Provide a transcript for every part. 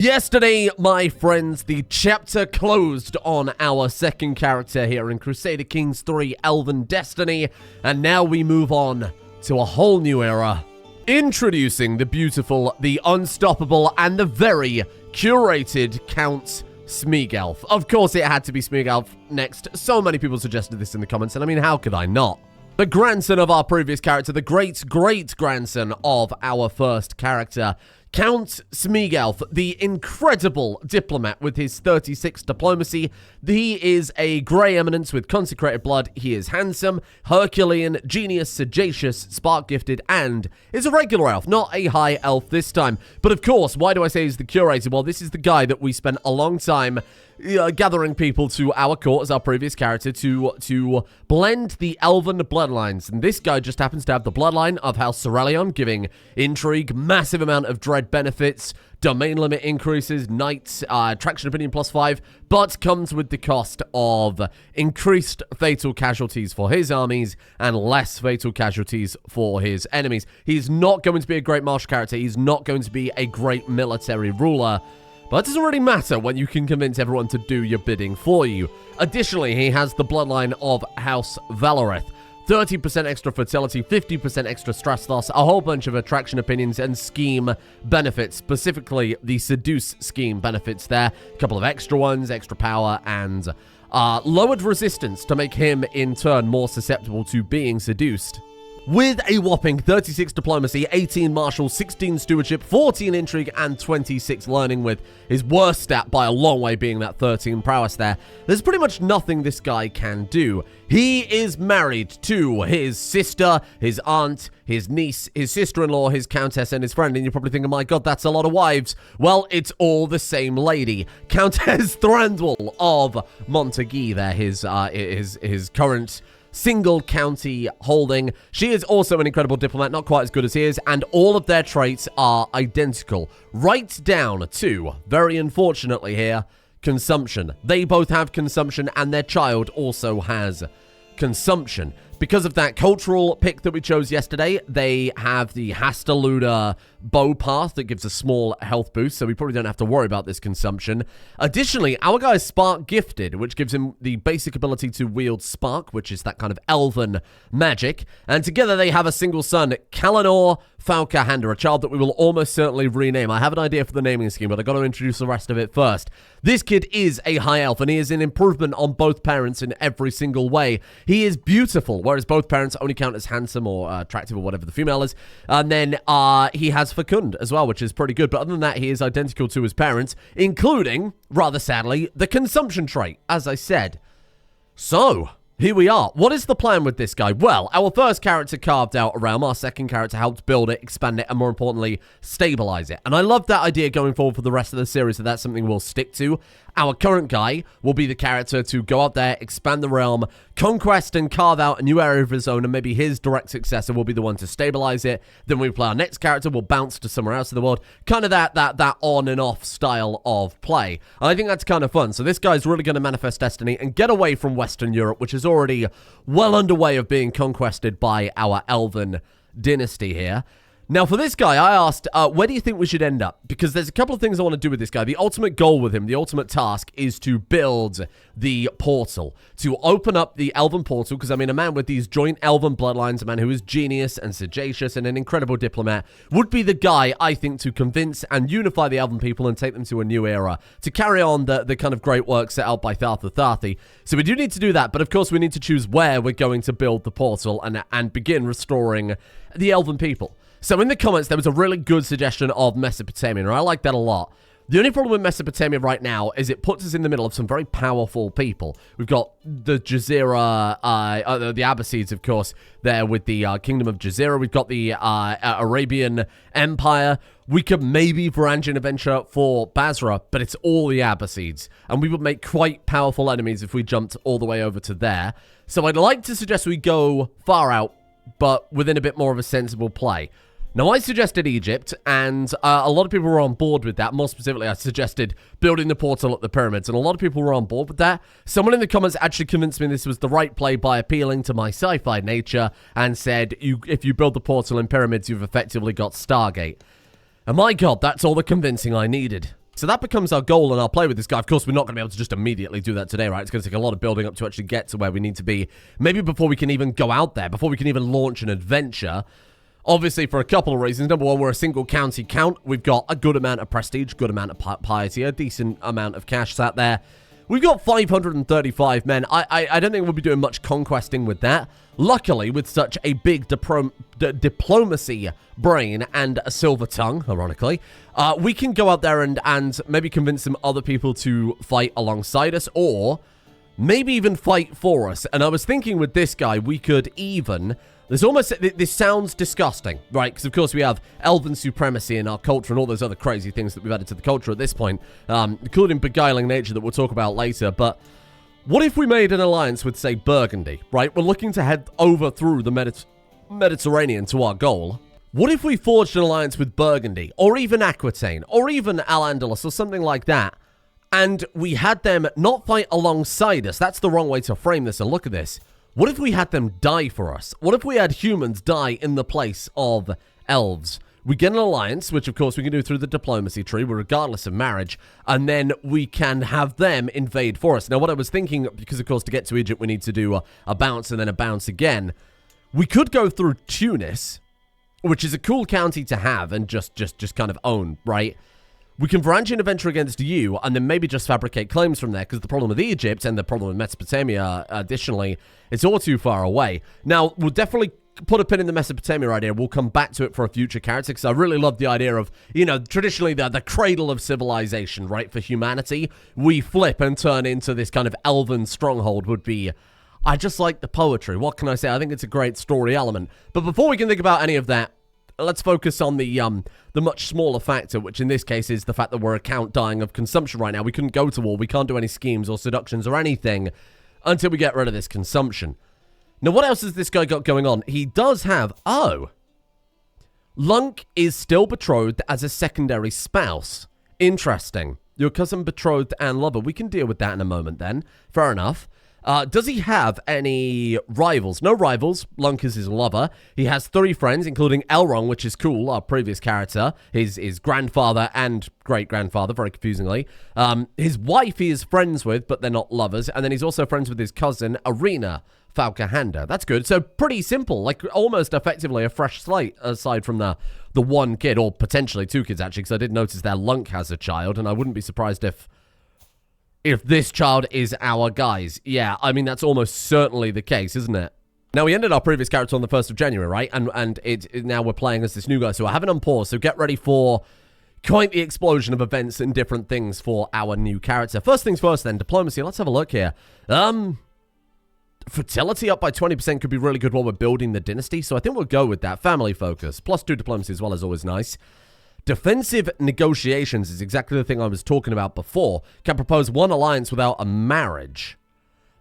Yesterday, my friends, the chapter closed on our second character here in Crusader Kings 3 Elven Destiny, and now we move on to a whole new era. Introducing the beautiful, the unstoppable, and the very curated Count Smeagolf. Of course, it had to be Smeagolf next. So many people suggested this in the comments, and I mean, how could I not? The grandson of our previous character, the great-great-grandson of our first character, Count Smeagolf, the incredible diplomat with his 36 diplomacy. He is a grey eminence with consecrated blood. He is handsome, Herculean, genius, sagacious, spark-gifted, and is a regular elf, not a high elf this time. But of course, why do I say he's the curator? Well, this is the guy that we spent a long time gathering people to our court as our previous character to blend the elven bloodlines. And this guy just happens to have the bloodline of House Cerelion, giving intrigue, massive amount of dread benefits, domain limit increases, knights, attraction opinion +5, but comes with the cost of increased fatal casualties for his armies and less fatal casualties for his enemies. He's not going to be a great martial character. He's not going to be a great military ruler. But it doesn't really matter when you can convince everyone to do your bidding for you. Additionally, he has the bloodline of House Valoreth. 30% extra fertility, 50% extra stress loss, a whole bunch of attraction opinions and scheme benefits, specifically the seduce scheme benefits there. A couple of extra ones, extra power, and lowered resistance to make him, in turn, more susceptible to being seduced. With a whopping 36 diplomacy, 18 martial, 16 stewardship, 14 intrigue, and 26 learning, with his worst stat by a long way being that 13 prowess there, there's pretty much nothing this guy can do. He is married to his sister, his aunt, his niece, his sister-in-law, his countess, and his friend, and you're probably thinking, my god, that's a lot of wives. Well, it's all the same lady. Countess Thranduil of Montague there, his current single county holding. She is also an incredible diplomat, not quite as good as he is, and all of their traits are identical. Right down to, very unfortunately here, consumption. They both have consumption, and their child also has consumption. Because of that cultural pick that we chose yesterday, they have the Hastaluda bow path that gives a small health boost, so we probably don't have to worry about this consumption. Additionally, our guy is spark gifted, which gives him the basic ability to wield spark, which is that kind of elven magic. And together they have a single son, Kalanor Fauca-Hyanda, a child that we will almost certainly rename. I have an idea for the naming scheme, but I've got to introduce the rest of it first. This kid is a high elf, and he is an improvement on both parents in every single way. He is beautiful, whereas both parents only count as handsome or attractive or whatever the female is. And then he has fecund as well, which is pretty good. But other than that, he is identical to his parents, including, rather sadly, the consumption trait, as I said. So, here we are. What is the plan with this guy? Well, our first character carved out a realm. Our second character helped build it, expand it, and more importantly, stabilize it. And I love that idea going forward for the rest of the series, so that's something we'll stick to. Our current guy will be the character to go out there, expand the realm, conquest and carve out a new area of his own, and maybe his direct successor will be the one to stabilize it. Then we play our next character, we'll bounce to somewhere else in the world. Kind of that on and off style of play. And I think that's kind of fun. So this guy's really going to manifest destiny and get away from Western Europe, which is already well underway of being conquested by our Elven dynasty here. Now, for this guy, I asked, where do you think we should end up? Because there's a couple of things I want to do with this guy. The ultimate goal with him, the ultimate task, is to build the portal. To open up the Elven portal, because, I mean, a man with these joint Elven bloodlines, a man who is genius and sagacious and an incredible diplomat, would be the guy, I think, to convince and unify the Elven people and take them to a new era. To carry on the kind of great work set out by Þarþuþhaþhi. So we do need to do that, but of course we need to choose where we're going to build the portal and begin restoring the Elven people. So in the comments, there was a really good suggestion of Mesopotamia, and I like that a lot. The only problem with Mesopotamia right now is it puts us in the middle of some very powerful people. We've got the Jazeera, the Abbasids, of course, there with the Kingdom of Jazeera. We've got the Arabian Empire. We could maybe Varangian adventure for Basra, but it's all the Abbasids. And we would make quite powerful enemies if we jumped all the way over to there. So I'd like to suggest we go far out, but within a bit more of a sensible play. Now, I suggested Egypt, and a lot of people were on board with that. More specifically, I suggested building the portal at the pyramids, and a lot of people were on board with that. Someone in the comments actually convinced me this was the right play by appealing to my sci-fi nature and said, if you build the portal in pyramids, you've effectively got Stargate. And my god, that's all the convincing I needed. So that becomes our goal, and I'll play with this guy. Of course, we're not going to be able to just immediately do that today, right? It's going to take a lot of building up to actually get to where we need to be. Maybe before we can even go out there, before we can even launch an adventure. Obviously, for a couple of reasons. Number one, we're a single county count. We've got a good amount of prestige, good amount of piety, a decent amount of cash sat there. We've got 535 men. I don't think we'll be doing much conquesting with that. Luckily, with such a big diplomacy brain and a silver tongue, ironically, we can go out there and maybe convince some other people to fight alongside us, or maybe even fight for us. And I was thinking with this guy, we could even... This sounds disgusting, right? Because, of course, we have elven supremacy in our culture and all those other crazy things that we've added to the culture at this point, including beguiling nature that we'll talk about later. But what if we made an alliance with, say, Burgundy, right? We're looking to head over through the Mediterranean to our goal. What if we forged an alliance with Burgundy, or even Aquitaine, or even Al-Andalus, or something like that, and we had them not fight alongside us? That's the wrong way to frame this, and look at this. What if we had them die for us? What if we had humans die in the place of elves? We get an alliance, which of course we can do through the diplomacy tree, regardless of marriage, and then we can have them invade for us. Now, what I was thinking, because of course to get to Egypt we need to do a bounce and then a bounce again, we could go through Tunis, which is a cool county to have and just kind of own, right? We can Varangian adventure against you, and then maybe just fabricate claims from there, because the problem with Egypt and the problem with Mesopotamia, additionally, it's all too far away. Now, we'll definitely put a pin in the Mesopotamia idea. We'll come back to it for a future character, because I really love the idea of, you know, traditionally the cradle of civilization, right, for humanity. We flip and turn into this kind of elven stronghold would be... I just like the poetry. What can I say? I think it's a great story element. But before we can think about any of that, let's focus on the much smaller factor, which in this case is the fact that we're a count dying of consumption right now. We couldn't go to war. We can't do any schemes or seductions or anything until we get rid of this consumption. Now, what else has this guy got going on? He does have... Oh. Lunk is still betrothed as a secondary spouse. Interesting. Your cousin, betrothed, and lover. We can deal with that in a moment then. Fair enough. Does he have any rivals? No rivals. Lunk is his lover. He has 3 friends, including Elrond, which is cool, our previous character. His grandfather and great-grandfather, very confusingly. His wife he is friends with, but they're not lovers. And then he's also friends with his cousin, Arena Fauca-Hyanda. That's good. So pretty simple, like almost effectively a fresh slate, aside from the one kid, or potentially 2 kids, actually, because I did notice that Lunk has a child, and I wouldn't be surprised if this child is our guys. Yeah, I mean, that's almost certainly the case, isn't it? Now, we ended our previous character on the 1st of January, right? And now we're playing as this new guy, so I have it on pause, so get ready for quite the explosion of events and different things for our new character. First things first, then, diplomacy. Let's have a look here. Fertility up by 20% could be really good while we're building the dynasty, so I think we'll go with that. Family focus, plus 2 diplomacy as well is always nice. Defensive negotiations is exactly the thing I was talking about before. Can propose 1 alliance without a marriage.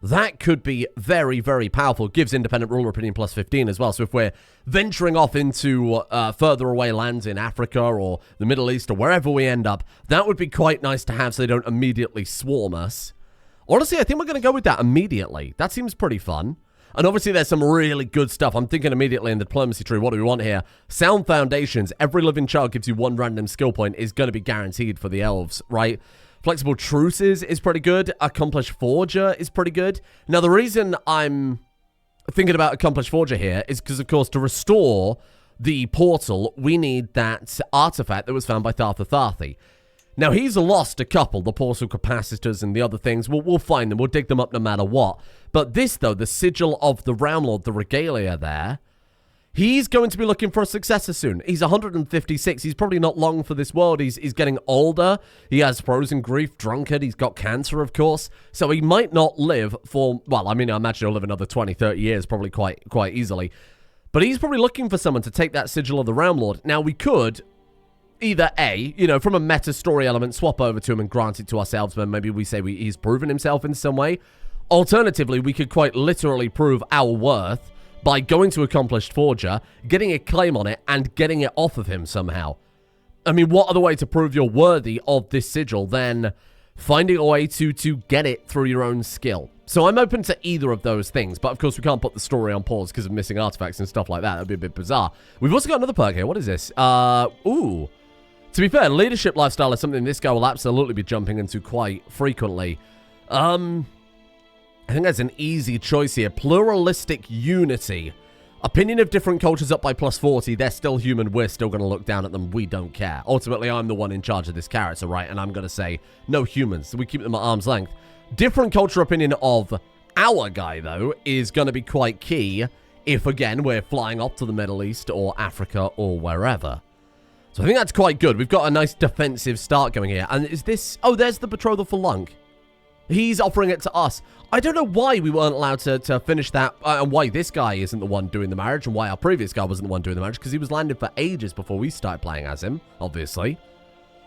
That could be very, very powerful. Gives independent ruler opinion plus 15 as well. So if we're venturing off into further away lands in Africa or the Middle East or wherever we end up, that would be quite nice to have so they don't immediately swarm us. Honestly, I think we're going to go with that immediately. That seems pretty fun. And obviously, there's some really good stuff. I'm thinking immediately in the diplomacy tree, what do we want here? Sound foundations. Every living child gives you 1 random skill point is going to be guaranteed for the elves, right? Flexible truces is pretty good. Accomplished forger is pretty good. Now, the reason I'm thinking about accomplished forger here is because, of course, to restore the portal, we need that artifact that was found by Þarþuþhaþhi. Now, he's lost a couple, the portal capacitors and the other things. We'll find them. We'll dig them up no matter what. But this, though, the sigil of the Realm Lord, the regalia there, he's going to be looking for a successor soon. He's 156. He's probably not long for this world. He's getting older. He has frozen grief, drunkard. He's got cancer, of course. So he might not live for, well, I mean, I imagine he'll live another 20, 30 years probably quite easily. But he's probably looking for someone to take that sigil of the Realm Lord. Now, we could... either A, you know, from a meta story element, swap over to him and grant it to ourselves, but maybe we say he's proven himself in some way. Alternatively, we could quite literally prove our worth by going to Accomplished Forger, getting a claim on it, and getting it off of him somehow. I mean, what other way to prove you're worthy of this sigil than finding a way to get it through your own skill? So I'm open to either of those things, but of course we can't put the story on pause because of missing artifacts and stuff like that. That'd be a bit bizarre. We've also got another perk here. What is this? Ooh. To be fair, leadership lifestyle is something this guy will absolutely be jumping into quite frequently. I think that's an easy choice here. Pluralistic unity. Opinion of different cultures up by +40. They're still human. We're still going to look down at them. We don't care. Ultimately, I'm the one in charge of this character, right? And I'm going to say, no humans. So we keep them at arm's length. Different culture opinion of our guy, though, is going to be quite key if, again, we're flying off to the Middle East or Africa or wherever. So I think that's quite good. We've got a nice defensive start going here. And is this... Oh, there's the betrothal for Lunk. He's offering it to us. I don't know why we weren't allowed to finish that, and why this guy isn't the one doing the marriage, and why our previous guy wasn't the one doing the marriage, because he was landed for ages before we started playing as him, obviously.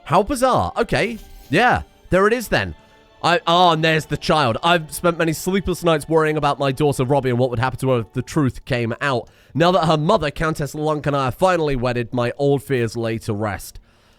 How bizarre. Okay, yeah, there it is then. And there's the child. I've spent many sleepless nights worrying about my daughter Robbie and what would happen to her if the truth came out. Now that her mother, Countess Lunk, and I are finally wedded, my old fears lay to rest.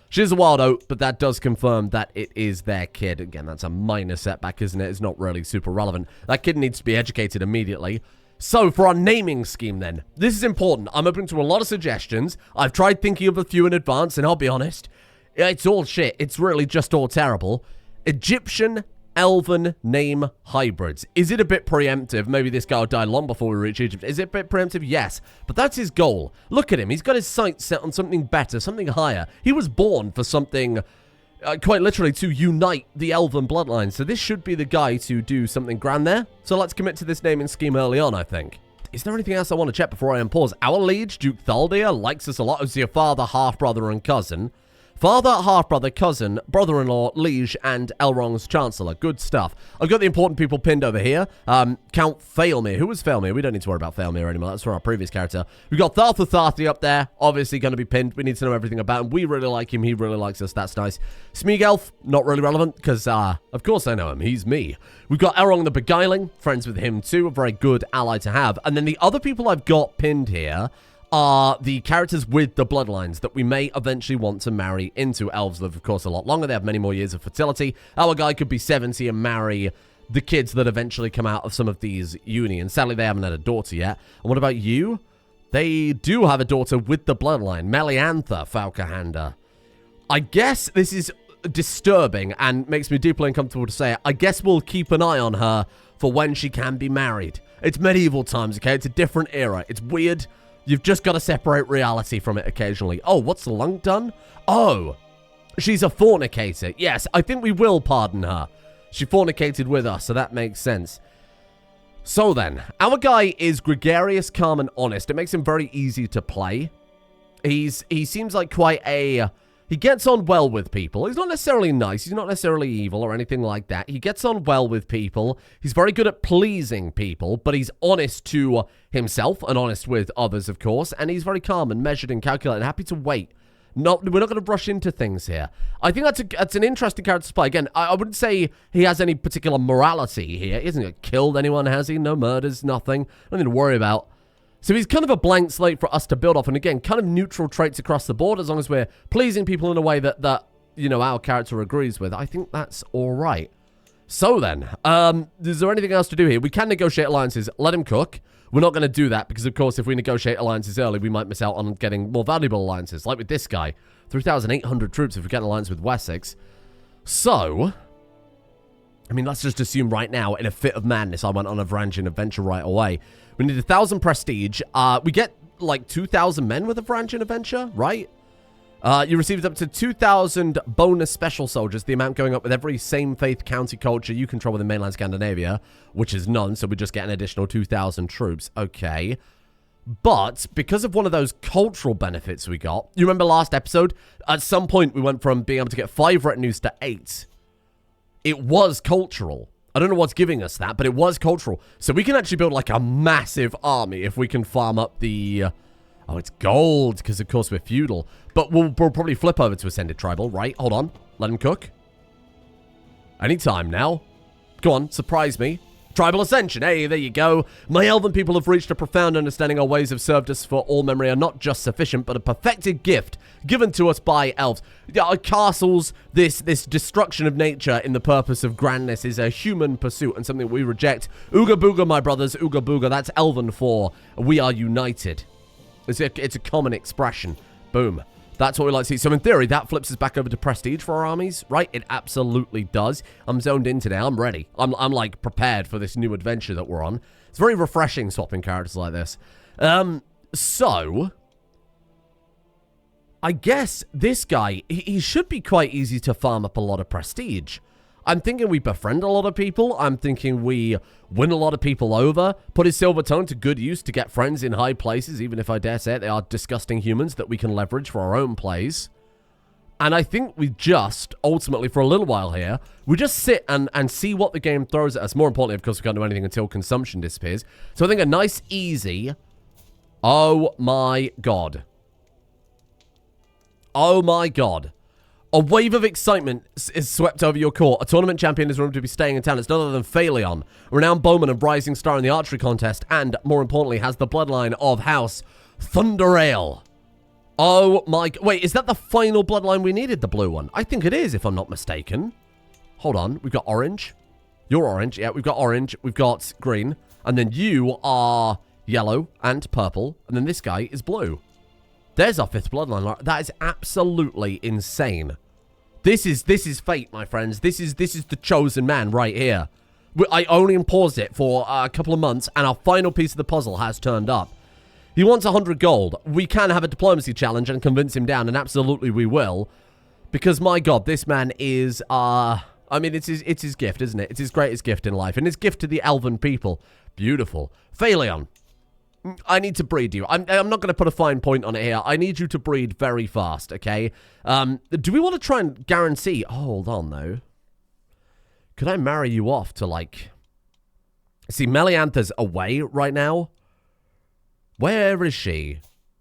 She's a wild oat, but that does confirm that it is their kid. Again, that's a minor setback, isn't it? It's not really super relevant. That kid needs to be educated immediately. So, for our naming scheme then, this is important. I'm open to a lot of suggestions. I've tried thinking of a few in advance, and I'll be honest, it's all shit. It's really just all terrible. Egyptian Elven name hybrids. Is it a bit preemptive? Maybe this guy will die long before we reach Egypt. Is it a bit preemptive? Yes. But that's his goal. Look at him. He's got his sights set on something better, something higher. He was born for something, quite literally, to unite the Elven bloodline. So this should be the guy to do something grand there. So let's commit to this naming scheme early on, I think. Is there anything else I want to check before I unpause? Our liege, Duke Thaldir, likes us a lot. Is your father, half-brother, and cousin. Father, half-brother, cousin, brother-in-law, liege, and Elrond's chancellor. Good stuff. I've got the important people pinned over here. Count Failmir. Who was Failmir? We don't need to worry about Failmir anymore. That's from our previous character. We've got Þarþuþhaþhi up there. Obviously going to be pinned. We need to know everything about him. We really like him. He really likes us. That's nice. Smeagolf, not really relevant because, of course I know him. He's me. We've got Elrond the Beguiling. Friends with him too. A very good ally to have. And then the other people I've got pinned here are the characters with the bloodlines that we may eventually want to marry into. Elves live, of course, a lot longer. They have many more years of fertility. Our guy could be 70 and marry the kids that eventually come out of some of these unions. Sadly, they haven't had a daughter yet. And what about you? They do have a daughter with the bloodline, Meliantha Fauca-Hyanda. I guess this is disturbing and makes me deeply uncomfortable to say it. I guess we'll keep an eye on her for when she can be married. It's medieval times, okay? It's a different era. It's weird. You've just got to separate reality from it occasionally. Oh, what's Lunk done? Oh, she's a fornicator. Yes, I think we will pardon her. She fornicated with us, so that makes sense. So then, our guy is gregarious, calm, and honest. It makes him very easy to play. He seems like quite a... He gets on well with people. He's not necessarily nice. He's not necessarily evil or anything like that. He gets on well with people. He's very good at pleasing people, but he's honest to himself and honest with others, of course. And he's very calm and measured and calculated, happy to wait. We're not going to rush into things here. I think that's an interesting character to play. Again, I wouldn't say he has any particular morality here. He hasn't killed anyone, has he? No murders, nothing. Nothing to worry about. So he's kind of a blank slate for us to build off. And again, kind of neutral traits across the board, as long as we're pleasing people in a way that you know, our character agrees with. I think that's all right. So then, is there anything else to do here? We can negotiate alliances. Let him cook. We're not going to do that because, of course, if we negotiate alliances early, we might miss out on getting more valuable alliances. Like with this guy, 3,800 troops if we get an alliance with Wessex. So, I mean, let's just assume right now, in a fit of madness, I went on a Varangian adventure right away. We need 1,000 prestige. We get, like, 2,000 men with a Varangian adventure, right? You received up to 2,000 bonus special soldiers, the amount going up with every same faith county culture you control within mainland Scandinavia, which is none, so we just get an additional 2,000 troops. Okay. But, because of one of those cultural benefits we got, you remember last episode? At some point, we went from being able to get 5 retinues to 8. It was cultural. I don't know what's giving us that, but it was cultural. So we can actually build, like, a massive army if we can farm up the... Oh, it's gold, because, of course, we're feudal. But we'll probably flip over to Ascended Tribal, right? Hold on. Let him cook. Anytime now. Go on, surprise me. Tribal Ascension. Hey, there you go. My elven people have reached a profound understanding our ways have served us for all memory are not just sufficient, but a perfected gift given to us by elves. Our castles, this destruction of nature in the purpose of grandness is a human pursuit and something we reject. Ooga booga, my brothers. Ooga booga. That's elven for we are united. It's a common expression. Boom. That's what we like to see. So in theory, that flips us back over to prestige for our armies, right? It absolutely does. I'm zoned in today. I'm ready. I'm like prepared for this new adventure that we're on. It's very refreshing swapping characters like this. So I guess this guy, he should be quite easy to farm up a lot of prestige. I'm thinking we befriend a lot of people. I'm thinking we win a lot of people over. Put his silver tone to good use to get friends in high places, even if I dare say it, they are disgusting humans that we can leverage for our own plays. And I think we just, ultimately, for a little while here, we just sit and see what the game throws at us. More importantly, of course, we can't do anything until consumption disappears. So I think a nice, easy... Oh my god. Oh my god. A wave of excitement is swept over your court. A tournament champion is rumored to be staying in town. It's none other than Phaleon, a renowned bowman and rising star in the archery contest, and, more importantly, has the bloodline of House Thunderail. Oh my... Wait, is that the final bloodline we needed, the blue one? I think it is, if I'm not mistaken. Hold on. We've got orange. You're orange. Yeah, we've got orange. We've got green. And then you are yellow and purple. And then this guy is blue. There's our 5th bloodline. That is absolutely insane. This is fate, my friends. This is the chosen man right here. I only paused it for a couple of months, and our final piece of the puzzle has turned up. He wants 100 gold. We can have a diplomacy challenge and convince him down, and absolutely we will. Because, my god, this man is, I mean, it's his gift, isn't it? It's his greatest gift in life, and his gift to the elven people. Beautiful. Phaleon. I need to breed you. I'm not going to put a fine point on it here. I need you to breed very fast, okay? Do we want to try and guarantee... Oh, hold on, though. Could I marry you off to, like... See, Meliantha's away right now. Where is she?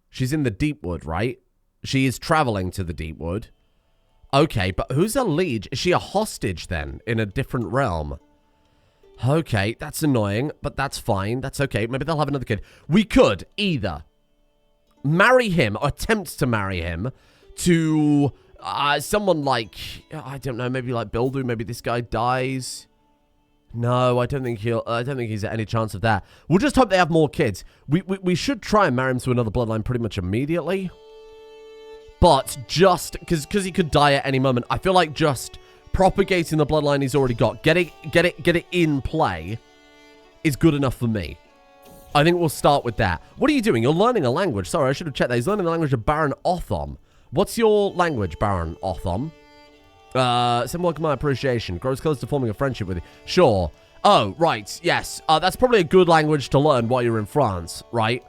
She's in the Deepwood, right? She is traveling to the Deepwood. Okay, but who's her liege? Is she a hostage, then, in a different realm? Okay, that's annoying, but that's fine. That's okay. Maybe they'll have another kid. We could either marry him, or attempt to marry him, to someone like, I don't know, maybe like Bildu. Maybe this guy dies. No, I don't think he's at any chance of that. We'll just hope they have more kids. We should try and marry him to another bloodline pretty much immediately. But just, because he could die at any moment, I feel like just... propagating the bloodline he's already got, get it in play, is good enough for me. I think we'll start with that. What are you doing? You're learning a language. Sorry, I should have checked that. He's learning the language of Baron Othom. What's your language, Baron Othom? Send welcome my appreciation. Grows close to forming a friendship with you. Sure. Oh, right. Yes. That's probably a good language to learn while you're in France, right?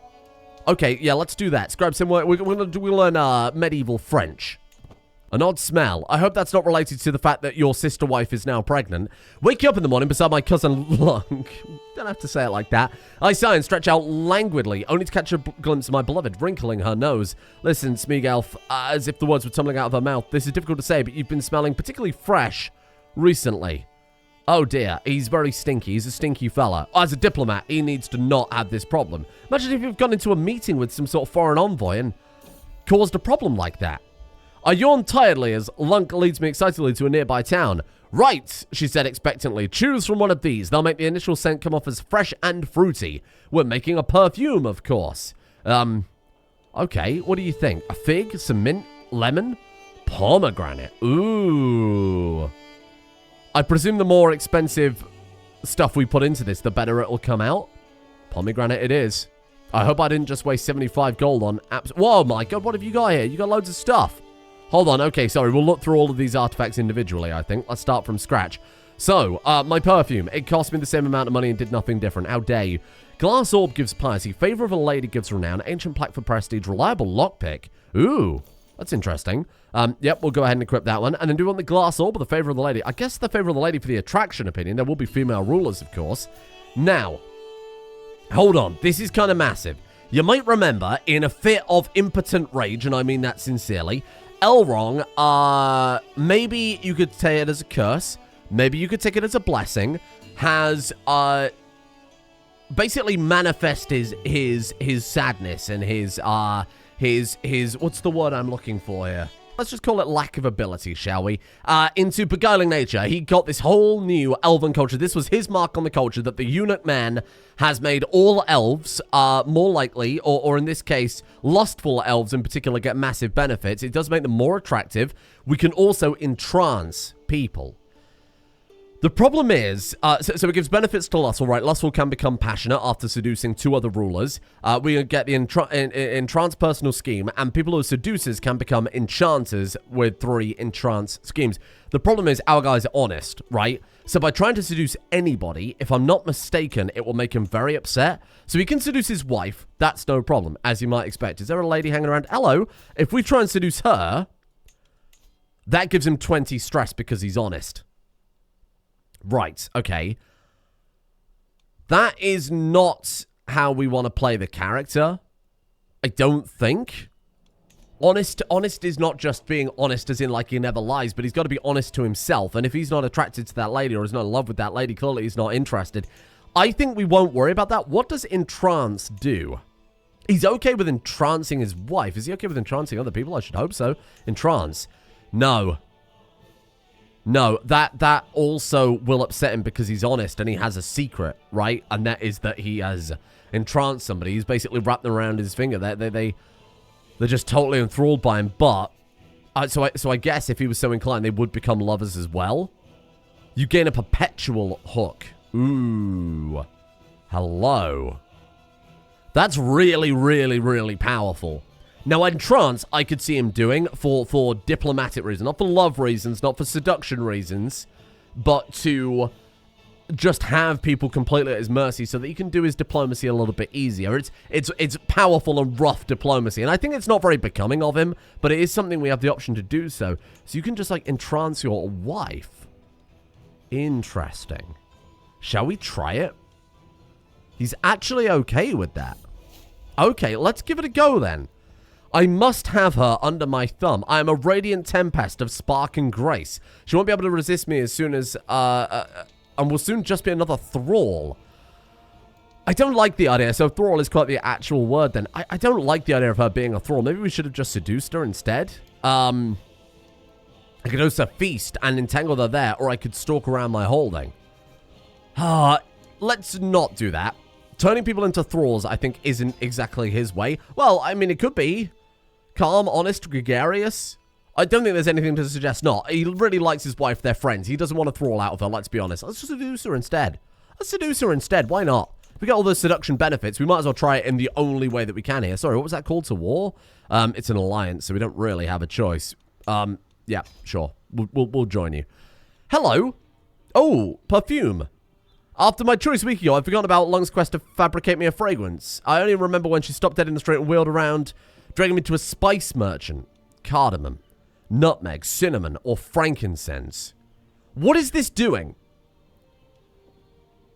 Okay, yeah, let's do that. Scribe some we're going to learn medieval French. An odd smell. I hope that's not related to the fact that your sister wife is now pregnant. Wake you up in the morning beside my cousin Lung. Don't have to say it like that. I sigh and stretch out languidly, only to catch a glimpse of my beloved wrinkling her nose. Listen, Smeagolf, as if the words were tumbling out of her mouth. This is difficult to say, but you've been smelling particularly fresh recently. Oh dear, he's very stinky. He's a stinky fella. As a diplomat, he needs to not have this problem. Imagine if you've gone into a meeting with some sort of foreign envoy and caused a problem like that. I yawn tiredly as Lunk leads me excitedly to a nearby town. Right, she said expectantly. Choose from one of these. They'll make the initial scent come off as fresh and fruity. We're making a perfume, of course. Okay, what do you think? A fig, some mint, lemon, pomegranate. Ooh. I presume the more expensive stuff we put into this, the better it'll come out. Pomegranate it is. I hope I didn't just waste 75 gold on apps. Whoa, my god, what have you got here? You got loads of stuff. Hold on, okay, sorry, we'll look through all of these artifacts individually, I think. Let's start from scratch. So, my perfume. It cost me the same amount of money and did nothing different. How dare you? Glass orb gives piety. Favor of a lady gives renown. Ancient plaque for prestige. Reliable lockpick. Ooh, that's interesting. Yep, we'll go ahead and equip that one. And then do we want the glass orb or the favor of the lady? I guess the favor of the lady for the attraction opinion. There will be female rulers, of course. Now, hold on. This is kind of massive. You might remember, in a fit of impotent rage, and I mean that sincerely, Elrond, maybe you could take it as a curse, maybe you could take it as a blessing, has basically manifest his sadness and his what's the word I'm looking for here? let's just call it lack of ability, shall we? Into beguiling nature. He got this whole new elven culture. This was his mark on the culture, that the eunuch man has made all elves more likely, or in this case, lustful elves in particular, get massive benefits. It does make them more attractive. We can also entrance people. The problem is, so it gives benefits to lustful, right? Lustful can become passionate after seducing 2 other rulers. We get the entrance personal scheme, and people who are seducers can become enchanters with 3 entrance schemes. The problem is, our guys are honest, right? So by trying to seduce anybody, if I'm not mistaken, it will make him very upset. So he can seduce his wife. That's no problem, as you might expect. Is there a lady hanging around? Hello. If we try and seduce her, that gives him 20 stress because he's honest. Right, okay. That is not how we want to play the character. I don't think. Honest is not just being honest as in like he never lies, but he's got to be honest to himself. And if he's not attracted to that lady or is not in love with that lady, clearly he's not interested. I think we won't worry about that. What does entrance do? He's okay with entrancing his wife. Is he okay with entrancing other people? I should hope so. Entrance. No. No, that also will upset him because he's honest and he has a secret, right? And that is that he has entranced somebody. He's basically wrapped them around his finger. They're just totally enthralled by him. But, so I guess if he was so inclined, they would become lovers as well. You gain a perpetual hook. Ooh. Hello. That's really, really, really powerful. Now, entrance, I could see him doing for diplomatic reasons. Not for love reasons, not for seduction reasons, but to just have people completely at his mercy so that he can do his diplomacy a little bit easier. It's powerful and rough diplomacy, and I think it's not very becoming of him, but it is something we have the option to do so. So you can just, like, entrance your wife. Interesting. Shall we try it? He's actually okay with that. Okay, let's give it a go, then. I must have her under my thumb. I am a radiant tempest of spark and grace. She won't be able to resist me as soon as, and will soon just be another thrall. I don't like the idea. So thrall is quite the actual word then. I don't like the idea of her being a thrall. Maybe we should have just seduced her instead. I could also feast and entangle her there, or I could stalk around my holding. Let's not do that. Turning people into thralls, I think, isn't exactly his way. Well, I mean, it could be. Calm, honest, gregarious. I don't think there's anything to suggest not. He really likes his wife. They're friends. He doesn't want to thrall out of her, let's be honest. Let's just seduce her instead. Let's seduce her instead. Why not? If we get all those seduction benefits, we might as well try it in the only way that we can here. Sorry, what was that called? To war? It's an alliance, so we don't really have a choice. Yeah, sure. We'll join you. Hello. Oh, perfume. After my choice a week ago, I've forgotten about Lung's quest to fabricate me a fragrance. I only remember when she stopped dead in the street and wheeled around, dragging me to a spice merchant. Cardamom, nutmeg, cinnamon, or frankincense. What is this doing?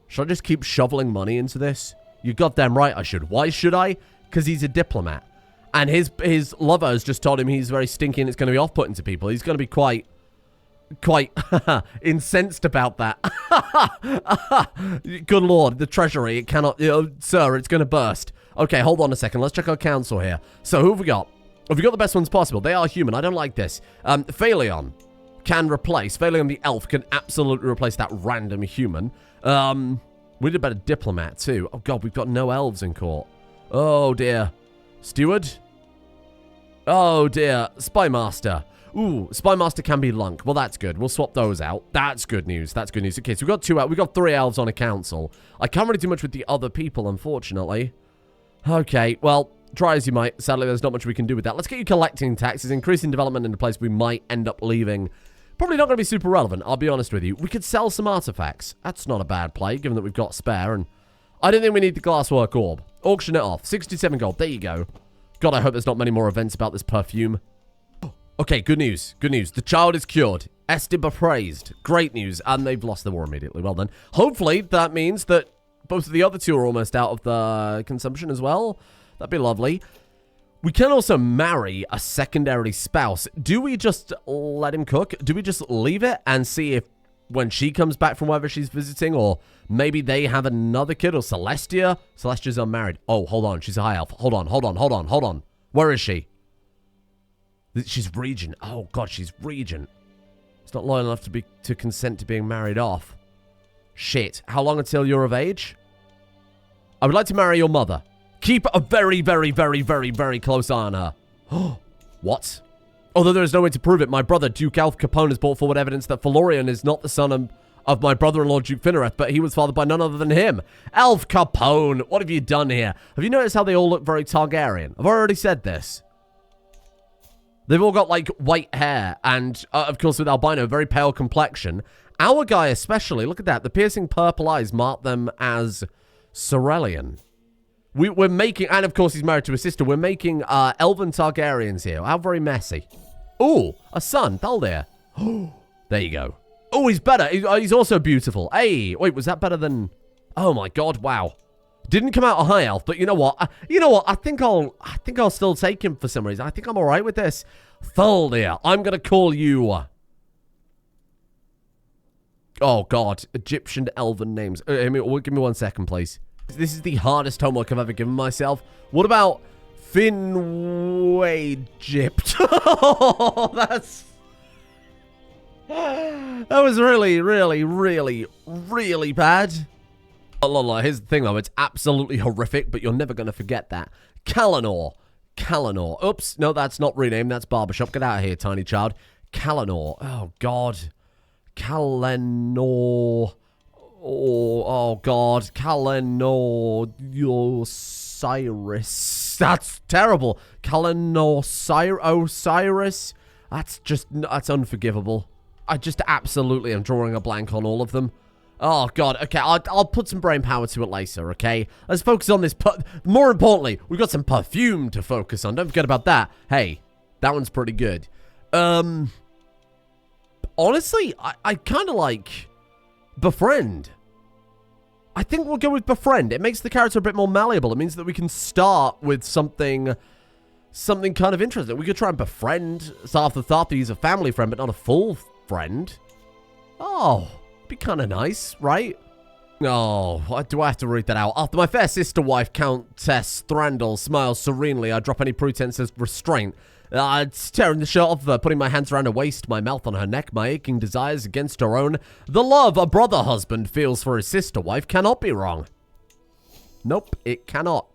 Should I just keep shoveling money into this? You're goddamn right I should. Why should I? Because he's a diplomat. And his lover has just told him he's very stinky and it's going to be off-putting to people. He's going to be quite incensed about that. Good lord, the treasury, it cannot, sir, it's going to burst. Okay, hold on a second. Let's check our council here. So, who have we got? Have we got the best ones possible? They are human. I don't like this. Phaleon can replace. Phaleon the elf can absolutely replace that random human. We need a better diplomat, too. Oh, God, we've got no elves in court. Oh, dear. Steward? Oh, dear. Spymaster. Ooh, Spymaster can be Lunk. Well, that's good. We'll swap those out. That's good news. That's good news. Okay, so we've got 3 elves on a council. I can't really do much with the other people, unfortunately. Okay, well, try as you might. Sadly, there's not much we can do with that. Let's get you collecting taxes, increasing development in a place we might end up leaving. Probably not going to be super relevant, I'll be honest with you. We could sell some artifacts. That's not a bad play, given that we've got spare, and I don't think we need the glasswork orb. Auction it off. 67 gold. There you go. God, I hope there's not many more events about this perfume. Okay, good news. Good news. The child is cured. Esteban praised. Great news. And they've lost the war immediately. Well done. Hopefully, that means that both of the other 2 are almost out of the consumption as well. That'd be lovely. We can also marry a secondary spouse. Do we just let him cook? Do we just leave it and see if when she comes back from wherever she's visiting, or maybe they have another kid, or Celestia? Celestia's unmarried. Oh, hold on. She's a high elf. Hold on. Where is she? She's regent. Oh, God, she's regent. It's not loyal enough to consent to being married off. Shit. How long until you're of age? I would like to marry your mother. Keep a very, very, very, very, very close eye on her. What? Although there is no way to prove it, my brother, Duke Elf Capone, has brought forward evidence that Felurian is not the son of my brother-in-law, Duke Finnereth, but he was fathered by none other than him. Elf Capone, what have you done here? Have you noticed how they all look very Targaryen? I've already said this. They've all got, like, white hair and, of course, with albino, very pale complexion. Our guy especially, look at that. The piercing purple eyes mark them as Cerulean. We're making, and of course he's married to a sister, we're making Elven Targaryens here. How very messy. Ooh, a son, Thaldir. There you go. Oh, he's better. He's also beautiful. Hey, wait, was that better than... Oh my god, wow. Didn't come out a high elf, but you know what? I think I'll still take him for some reason. I think I'm alright with this. Thaldir, I'm gonna call you... Oh god, Egyptian elven names. Give me 1 second, please. This is the hardest homework I've ever given myself. What about Finway-Egypt? Oh, that's... That was really, really, really, really bad. Oh, here's the thing, though. It's absolutely horrific, but you're never going to forget that. Kalanor. Kalanor. Oops. No, that's not renamed. That's Barbershop. Get out of here, tiny child. Kalanor. Oh, God. Kalanor. Oh, God. Kalanor. Osiris. That's terrible. Kalanor Osiris. That's unforgivable. I just absolutely am drawing a blank on all of them. Oh, God. Okay, I'll put some brain power to it later, okay? Let's focus on this. More importantly, we've got some perfume to focus on. Don't forget about that. Hey, that one's pretty good. Honestly, I kind of like Befriend. I think we'll go with Befriend. It makes the character a bit more malleable. It means that we can start with something kind of interesting. We could try and befriend Þarþuþhaþhi. He's a family friend, but not a full friend. Oh, be kind of nice, right? Oh, do I have to read that out? After my fair sister wife, Countess Thranduil, smiles serenely, I drop any pretense of restraint. Tearing the shirt off of her, putting my hands around her waist, my mouth on her neck, my aching desires against her own. The love a brother husband feels for his sister wife cannot be wrong. Nope, it cannot.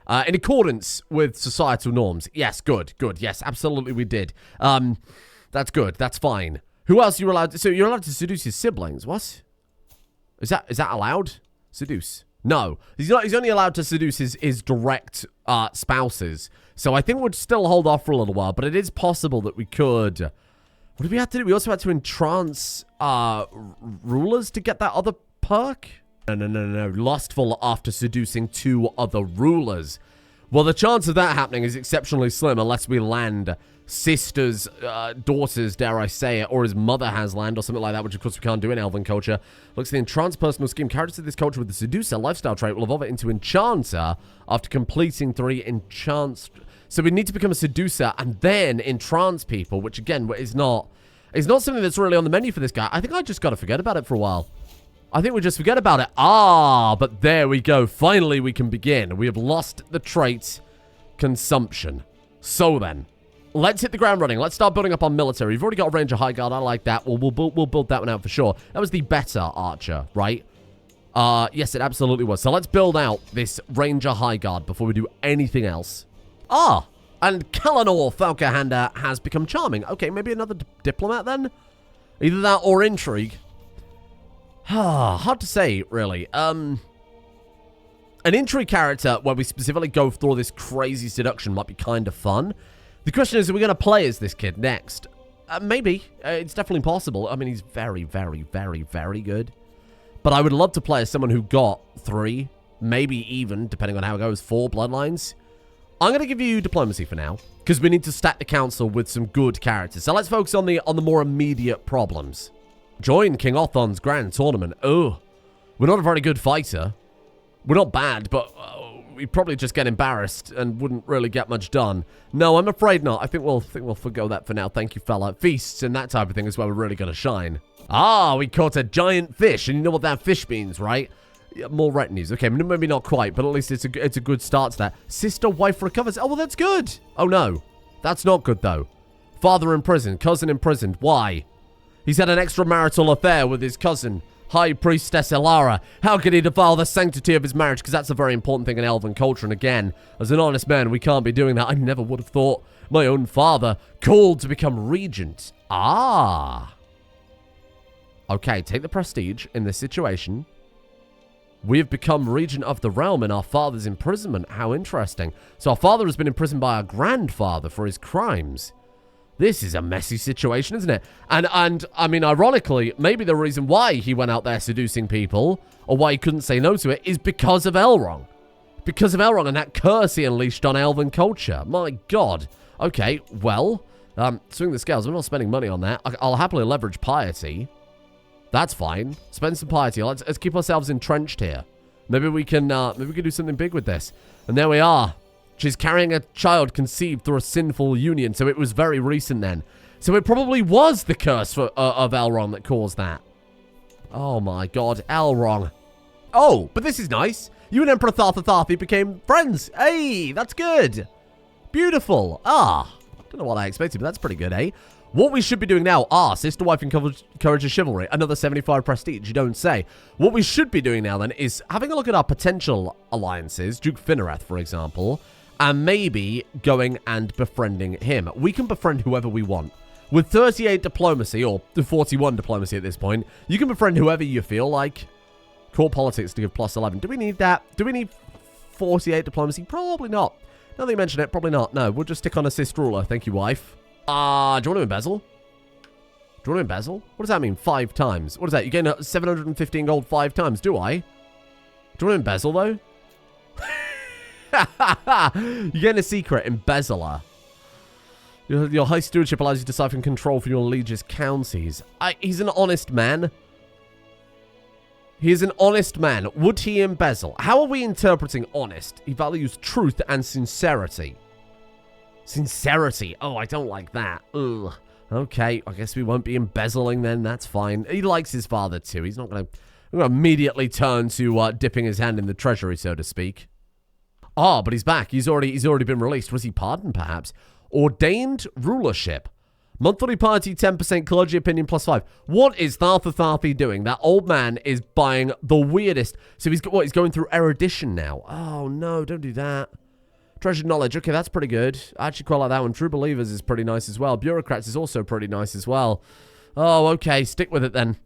In accordance with societal norms. Yes, good. Yes, absolutely we did. That's good. That's fine. Who else are you allowed to... So you're allowed to seduce his siblings. What? Is that allowed? Seduce. No. He's only allowed to seduce his direct spouses. So I think we'd still hold off for a little while. But it is possible that we could... What did we have to do? We also had to entrance rulers to get that other perk? No. Lustful after seducing 2 other rulers. Well, the chance of that happening is exceptionally slim unless we land sisters, daughters, dare I say it, or his mother has land or something like that, which of course we can't do in Elven culture. Looks at the entrance personal scheme. Characters of this culture with the seducer lifestyle trait will evolve it into enchanter after completing 3 enchants. So we need to become a seducer and then entrance people, which again is not something that's really on the menu for this guy. I think I just got to forget about it for a while. I think we just forget about it. But there we go. Finally, we can begin. We have lost the trait consumption. So then, let's hit the ground running. Let's start building up on military. We've already got a Ranger High Guard. I like that. We'll build that one out for sure. That was the better archer, right? Yes, it absolutely was. So let's build out this Ranger High Guard before we do anything else. And Kalanor Fauca-Hyanda has become charming. Okay, maybe another diplomat then? Either that or intrigue. Hard to say, really. An intrigue character where we specifically go through all this crazy seduction might be kind of fun. The question is, are we going to play as this kid next? Maybe. It's definitely possible. I mean, he's very, very, very, very good. But I would love to play as someone who got 3, maybe even, depending on how it goes, 4 bloodlines. I'm going to give you diplomacy for now, because we need to stack the council with some good characters. So let's focus on the more immediate problems. Join King Othon's grand tournament. Oh, we're not a very good fighter. We're not bad, but we'd probably just get embarrassed and wouldn't really get much done. No, I'm afraid not. I think we'll forgo that for now. Thank you, fella. Feasts and that type of thing is where we're really going to shine. We caught a giant fish, and you know what that fish means, right? Yeah, more retinues. Okay, maybe not quite, but at least it's a good start to that. Sister wife recovers. Oh, well, that's good. Oh, no. That's not good, though. Father in prison, cousin imprisoned. Why? He's had an extramarital affair with his cousin, High Priestess Elara. How could he defile the sanctity of his marriage? Because that's a very important thing in elven culture. And again, as an honest man, we can't be doing that. I never would have thought my own father called to become regent. Ah. Okay, take the prestige in this situation. We have become regent of the realm in our father's imprisonment. How interesting. So our father has been imprisoned by our grandfather for his crimes. This is a messy situation, isn't it? And I mean, ironically, maybe the reason why he went out there seducing people, or why he couldn't say no to it, is because of Elrond. Because of Elrond and that curse he unleashed on elven culture. My God. Okay, well, swing the scales. I'm not spending money on that. I'll happily leverage piety. That's fine. Spend some piety. Let's keep ourselves entrenched here. Maybe we can do something big with this. And there we are. She's carrying a child conceived through a sinful union. So it was very recent then. So it probably was the curse of Elrond that caused that. Oh my God, Elrond. Oh, but this is nice. You and Emperor Þarþuþhaþhi became friends. Hey, that's good. Beautiful. Ah, don't know what I expected, but that's pretty good, eh? What we should be doing now, sister, wife, and courage of chivalry. Another 75 prestige, you don't say. What we should be doing now, then, is having a look at our potential alliances. Duke Finareth, for example. And maybe going and befriending him. We can befriend whoever we want. With 38 diplomacy, or 41 diplomacy at this point, you can befriend whoever you feel like. Court politics to give plus 11. Do we need that? Do we need 48 diplomacy? Probably not. Now that you mention it, probably not. No, we'll just stick on assist ruler. Thank you, wife. Do you want to embezzle? Do you want to embezzle? What does that mean? 5 times. What is that? You gain 715 gold 5 times, do I? Do you want to embezzle, though? You gain a secret, embezzler. Your high stewardship allows you to siphon control for your liege's counties. He's an honest man. He is an honest man. Would he embezzle? How are we interpreting honest? He values truth and sincerity. Sincerity. Oh, I don't like that. Ugh. Okay, I guess we won't be embezzling then. That's fine. He likes his father too. He's not going to immediately turn to dipping his hand in the treasury, so to speak. But he's back. He's already been released. Was he pardoned, perhaps? Ordained rulership. Monthly piety 10%, clergy opinion plus 5. What is Þarþuþhaþhi doing? That old man is buying the weirdest. So he's going through erudition now. Oh no, don't do that. Treasured knowledge. Okay, that's pretty good. I actually quite like that one. True believers is pretty nice as well. Bureaucrats is also pretty nice as well. Oh, okay. Stick with it then.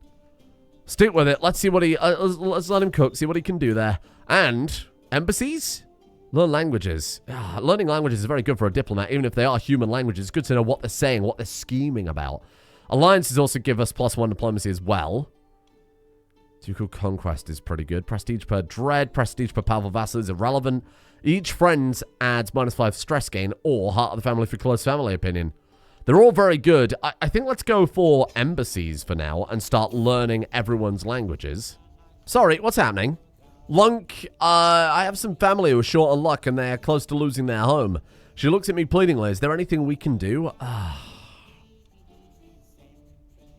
Stick with it. Let's see what he... let's let him cook. See what he can do there. And embassies? Learn languages. Learning languages is very good for a diplomat, even if they are human languages. It's good to know what they're saying, what they're scheming about. Alliances also give us +1 diplomacy as well. Ducal conquest is pretty good. Prestige per dread. Prestige per powerful vassal is irrelevant. Each friend adds -5 stress gain or heart of the family for close family opinion. They're all very good. I think let's go for embassies for now and start learning everyone's languages. Sorry, what's happening? Lunk, I have some family who are short on luck and they're close to losing their home. She looks at me pleadingly. Is there anything we can do?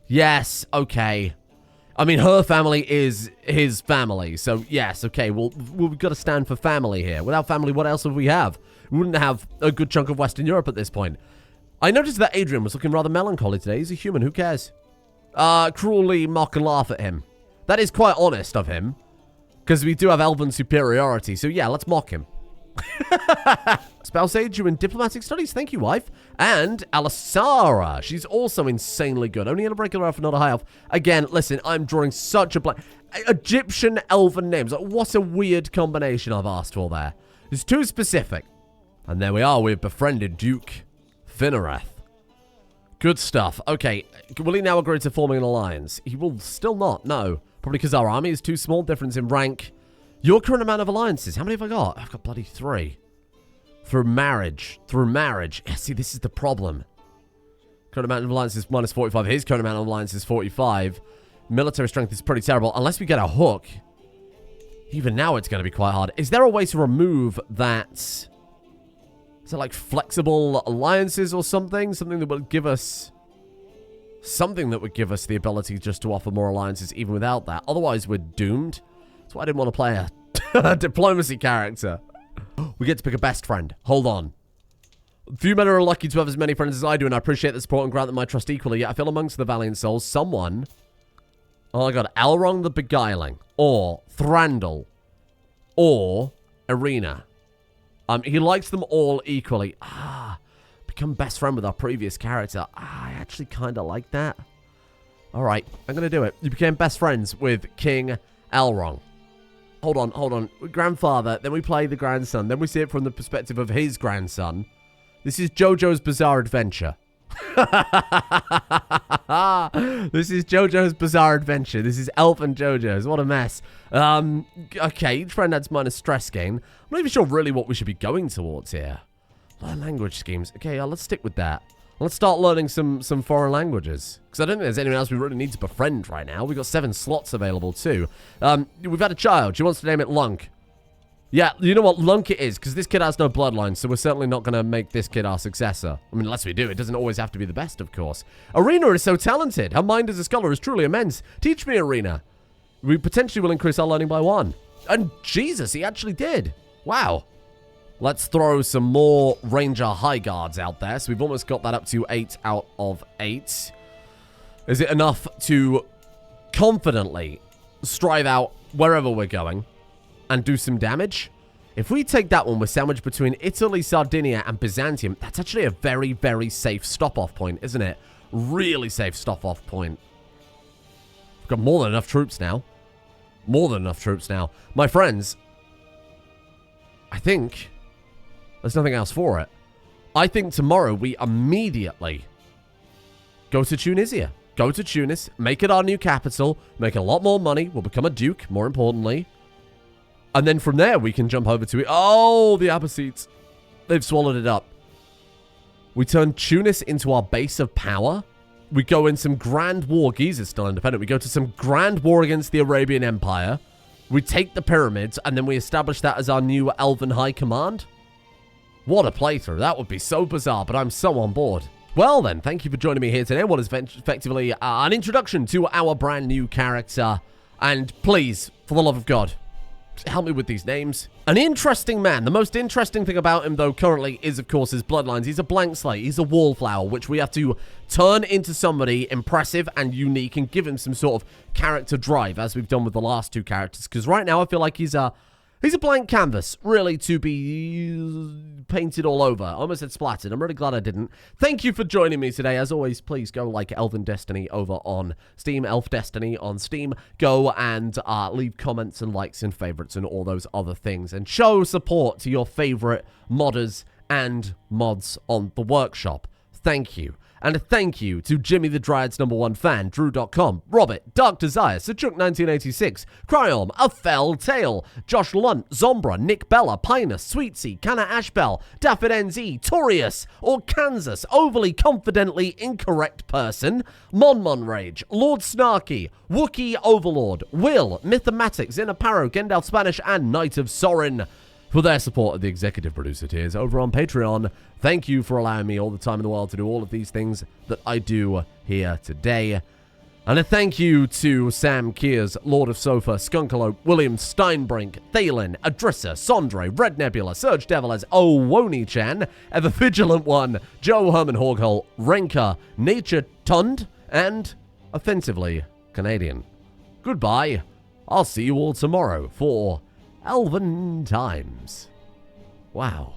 Yes, okay. I mean, her family is his family. So, yes, okay. Well, we've got to stand for family here. Without family, what else would we have? We wouldn't have a good chunk of Western Europe at this point. I noticed that Adrian was looking rather melancholy today. He's a human. Who cares? Cruelly mock and laugh at him. That is quite honest of him. Because we do have elven superiority. So, yeah, let's mock him. Spouse age, you in diplomatic studies. Thank you, wife. And Alisara. She's also insanely good. Only in a regular elf, not a high elf. Again, listen, I'm drawing such a blank. Egyptian elven names. What a weird combination I've asked for there. It's too specific. And there we are. We've befriended Duke Finareth. Good stuff. Okay. Will he now agree to forming an alliance? He will still not. No. Probably because our army is too small. Difference in rank. Your current amount of alliances. How many have I got? I've got bloody 3. Through marriage. Through marriage. Yeah, see, this is the problem. Current amount of alliances -45. His current amount of alliances is 45. Military strength is pretty terrible. Unless we get a hook. Even now it's going to be quite hard. Is there a way to remove that? Is it like flexible alliances or something? Something that would give us... Something that would give us the ability just to offer more alliances even without that. Otherwise, we're doomed. That's why I didn't want to play a diplomacy character. We get to pick a best friend. Hold on. Few men are lucky to have as many friends as I do, and I appreciate the support and grant them my trust equally. Yet I feel amongst the valiant souls, someone... Oh my god, Elrond the Beguiling, or Thranduil, or Irina. He likes them all equally. Become best friend with our previous character. I actually kind of like that. Alright, I'm going to do it. You became best friends with King Elrond. Hold on. Grandfather, then we play the grandson, then we see it from the perspective of his grandson. This is JoJo's Bizarre Adventure. This is JoJo's Bizarre Adventure. This is Elf and JoJo's. What a mess. Okay, each friend adds minus stress gain. I'm not even sure really what we should be going towards here. Learn language schemes. Okay, let's stick with that. Let's start learning some foreign languages. Because I don't think there's anyone else we really need to befriend right now. We've got 7 slots available too. We've had a child. She wants to name it Lunk. Yeah, you know what? Lunk it is, because this kid has no bloodline, so we're certainly not going to make this kid our successor. I mean, unless we do. It doesn't always have to be the best, of course. Irina is so talented. Her mind as a scholar is truly immense. Teach me, Irina. We potentially will increase our learning by 1. And Jesus, he actually did. Wow. Let's throw some more Ranger High Guards out there. So we've almost got that up to 8 out of 8. Is it enough to confidently strive out wherever we're going and do some damage? If we take that one, we're sandwiched between Italy, Sardinia, and Byzantium. That's actually a very, very safe stop-off point, isn't it? Really safe stop-off point. We've got more than enough troops now. More than enough troops now. My friends, I think there's nothing else for it. I think tomorrow we immediately go to Tunisia. Go to Tunis, make it our new capital, make a lot more money, we'll become a duke, more importantly. And then from there, we can jump over to it. Oh, the Abbasids. They've swallowed it up. We turn Tunis into our base of power. We go in some grand war. Giza's still independent. We go to some grand war against the Arabian Empire. We take the pyramids, and then we establish that as our new Elven High Command. What a playthrough. That would be so bizarre, but I'm so on board. Well then, thank you for joining me here today. What is effectively an introduction to our brand new character. And please, for the love of God, help me with these names. An interesting man. The most interesting thing about him, though, currently is, of course, his bloodlines. He's a blank slate. He's a wallflower, which we have to turn into somebody impressive and unique and give him some sort of character drive, as we've done with the last 2 characters. Because right now, I feel like he's a blank canvas, really, to be painted all over. I almost said splattered. I'm really glad I didn't. Thank you for joining me today. As always, please go like Elven Destiny over on Steam, Elf Destiny on Steam. Go and leave comments and likes and favorites and all those other things. And show support to your favorite modders and mods on the workshop. Thank you. And a thank you to Jimmy the Dryad's #1 fan, Drew.com, Robert, Dark Desire, Sachuk1986, Cryom, A Fell Tale, Josh Lunt, Zombra, Nick Bella, Pinus, Sweetsea, Canna Ashbell, Daffod NZ, Torius, or Kansas, Overly Confidently Incorrect Person, Mon Rage, Lord Snarky, Wookiee Overlord, Will, Mythematics, Inaparo, Gendalf Spanish, and Knight of Sorin. For their support of the executive producer tiers over on Patreon. Thank you for allowing me all the time in the world to do all of these things that I do here today. And a thank you to Sam Kears, Lord of Sofa, Skunkalope, William Steinbrink, Thalen, Adrissa, Sondre, Red Nebula, Surge Devil as Owoni-chan, Ever Vigilant One, Joe Herman Horghole, Renka, Nature Tund, and Offensively Canadian. Goodbye. I'll see you all tomorrow for Elven Times. Wow.